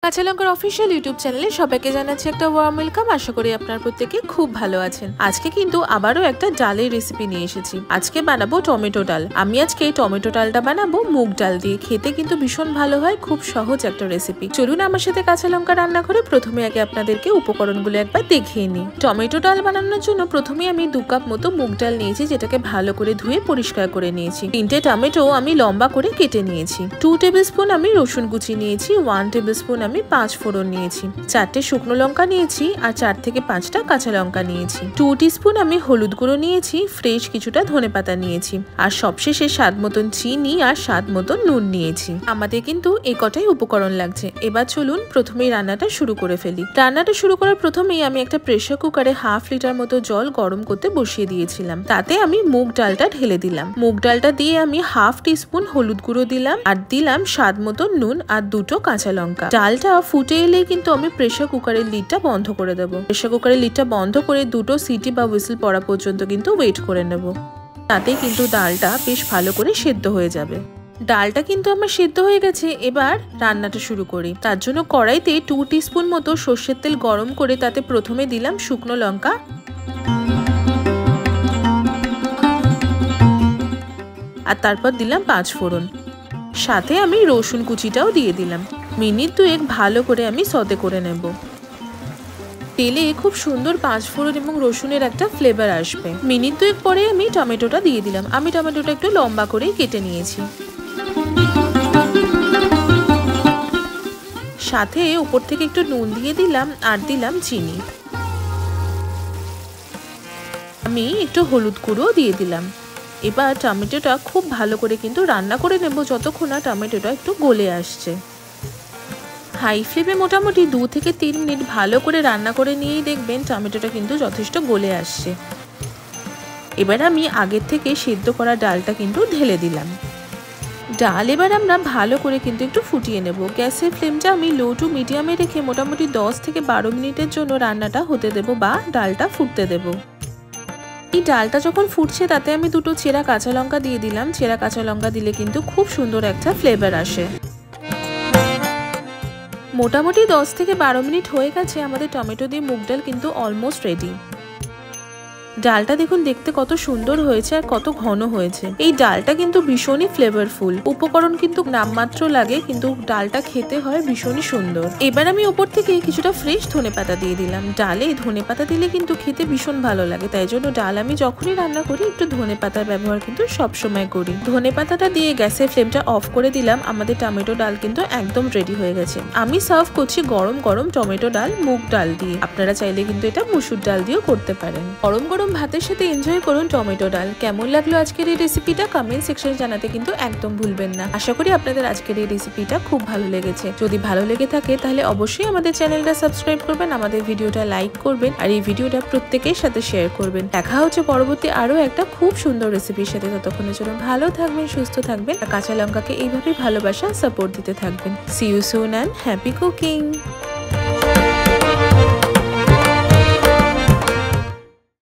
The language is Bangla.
কাঁচা লঙ্কার অফিসিয়াল ইউটিউব চ্যানেলে সবাইকে জানাচ্ছি একটা ওয়ার্ম ওয়েলকাম। আশা করি আপনার প্রত্যেকে খুব ভালো আছেন। আজকে কিন্তু আবারও একটা ডালের রেসিপি নিয়ে এসেছি। আজকে বানাবো টমেটো ডাল। আমি আজকে টমেটো ডালটা বানাবো মুগ ডাল দিয়ে। খেতে কিন্তু ভীষণ ভালো হয়, খুব সহজ একটা রেসিপি। চলুন আমার সাথে কাঁচা লঙ্কা রান্না করে প্রথমে আগে আপনাদেরকে উপকরণগুলো একবার দেখিয়ে নিই। টমেটো ডাল বানানোর জন্য প্রথমে আমি 2 কাপ মতো মুগ ডাল নিয়েছি, যেটাকে ভালো করে ধুয়ে পরিষ্কার করে নিয়েছি। 3টে টমেটো আমি লম্বা করে কেটে নিয়েছি। 2 টেবিল স্পুন আমি রসুন কুচি নিয়েছি। 1 টেবিল স্পুন আমি 5 ফোড়ন নিয়েছি। 4টে শুকনো লঙ্কা নিয়েছি আর 4 থেকে 5টা কাঁচা লঙ্কা নিয়েছি। 2 টিস্পুন আমি হলুদ গুঁড়ো নিয়েছি। ফ্রেশ কিছুটা ধনেপাতা নিয়েছি। আর সবশেষে স্বাদ মতন চিনি আর স্বাদ মতন নুন নিয়েছি। আমাদের কিন্তু এই কটাই উপকরণ লাগছে। এবার চলুন প্রথমেই রান্নাটা শুরু করে ফেলি। রান্নাটা শুরু করার প্রথমেই আমি একটা প্রেসার কুকারে 1/2 লিটার মতো জল গরম করতে বসিয়ে দিয়েছিলাম। তাতে আমি মুগ ডালটা ঢেলে দিলাম। মুগ ডালটা দিয়ে আমি 1/2 টিস্পুন হলুদ গুঁড়ো দিলাম আর দিলাম স্বাদ মতন নুন আর 2টো কাঁচা লঙ্কা। ডালটা ফুটে এলেই কিন্তু আমি প্রেসার কুকারের লিডটা বন্ধ করে দেবো। প্রেসার কুকারের লিডটা বন্ধ করে 2টো সিটি বা হুইসেল পড়া পর্যন্ত কিন্তু ওয়েট করে নেব। তাতে কিন্তু ডালটা বেশ ভালো করে সেদ্ধ হয়ে যাবে। ডালটা কিন্তু আমার সেদ্ধ হয়ে গেছে। এবার রান্নাটা শুরু করি। তার জন্য কড়াইতে 2 টিস্পুন মতো সর্ষের তেল গরম করে তাতে প্রথমে দিলাম শুকনো লঙ্কা, আর তারপর দিলাম 5 ফোড়ন। সাথে আমি রসুন কুচিটাও দিয়ে দিলাম। মিনিট 2 ভালো করে আমি সতে করে নেব। তেলে খুব সুন্দর 5 ফোড়ন এবং রসুনের একটা ফ্লেভার আসবে। মিনিট 2 পরে আমি টমেটোটা দিয়ে দিলাম। আমি টমেটোটা একটু লম্বা করেই কেটে নিয়েছি। সাথে উপর থেকে একটু নুন দিয়ে দিলাম আর দিলাম চিনি। আমি একটু হলুদ গুঁড়ো দিয়ে দিলাম। এবার টমেটোটা খুব ভালো করে কিন্তু রান্না করে নেব যতক্ষণ না টমেটোটা একটু গলে আসছে। হাই ফ্লেমে মোটামুটি 2 থেকে 3 মিনিট ভালো করে রান্না করে নিয়েই দেখবেন টমেটোটা কিন্তু যথেষ্ট গলে আসছে। এবার আমি আগের থেকে সেদ্ধ করা ডালটা কিন্তু ঢেলে দিলাম। ডাল এবার আমরা ভালো করে কিন্তু একটু ফুটিয়ে নেব। গ্যাসের ফ্লেমটা আমি লো টু মিডিয়ামে রেখে মোটামুটি 10 থেকে 12 মিনিটের জন্য রান্নাটা হতে দেব বা ডালটা ফুটতে দেব। এই ডালটা যখন ফুটছে তাতে আমি 2টো চেরা কাঁচা লঙ্কা দিয়ে দিলাম। চেরা কাঁচা লঙ্কা দিলে কিন্তু খুব সুন্দর একটা ফ্লেভার আসে। মোটামুটি 10 থেকে 12 মিনিট হয়ে গেছে। আমাদের টমেটো দিয়ে মুগ ডাল কিন্তু অলমোস্ট রেডি। ডালটা দেখুন দেখতে কত সুন্দর হয়েছে আর কত ঘন হয়েছে। এই ডালটা কিন্তু ভীষণই ফ্লেভারফুল। উপকরণ কিন্তু নামমাত্র লাগে, কিন্তু ডালটা খেতে হয় ভীষণই সুন্দর। এবার আমি উপর থেকে কিছুটা ফ্রেশ ধনেপাতা দিয়ে দিলাম। ডালে ধনেপাতা দিলে কিন্তু খেতে ভীষণ ভালো লাগে, তাই জন্য ডাল আমি যখনই রান্না করি একটু ধনেপাতার ব্যবহার কিন্তু সবসময় করি। ধনেপাতাটা দিয়ে গ্যাসের ফ্লেমটা অফ করে দিলাম। আমাদের টমেটো ডাল কিন্তু একদম রেডি হয়ে গেছে। আমি সার্ভ করছি গরম গরম টমেটো ডাল মুগ ডাল দিয়ে। আপনারা চাইলে কিন্তু এটা মসুর ডাল দিয়েও করতে পারেন। গরম গরম ভাতের সাথে এনজয় করুন টমেটো ডাল। কেমন লাগলো আজকের এই রেসিপিটা কমেন্ট সেকশনে জানাতে কিন্তু একদম ভুলবেন না। আশা করি আপনাদের আজকের এই রেসিপিটা খুব ভালো লেগেছে। যদি ভালো লেগে থাকে তাহলে অবশ্যই আমাদের চ্যানেলটা সাবস্ক্রাইব করবেন, আমাদের ভিডিওটা লাইক করবেন আর এই ভিডিওটা প্রত্যেকের সাথে শেয়ার করবেন। দেখা হচ্ছে পরবর্তী আরো একটা খুব সুন্দর রেসিপির সাথে। ততক্ষণের জন্য ভালো থাকবেন, সুস্থ থাকবেন আর কাঁচা লঙ্কাকে এইভাবে ভালোবাসা সাপোর্ট দিতে থাকবেন। See you soon and happy cooking.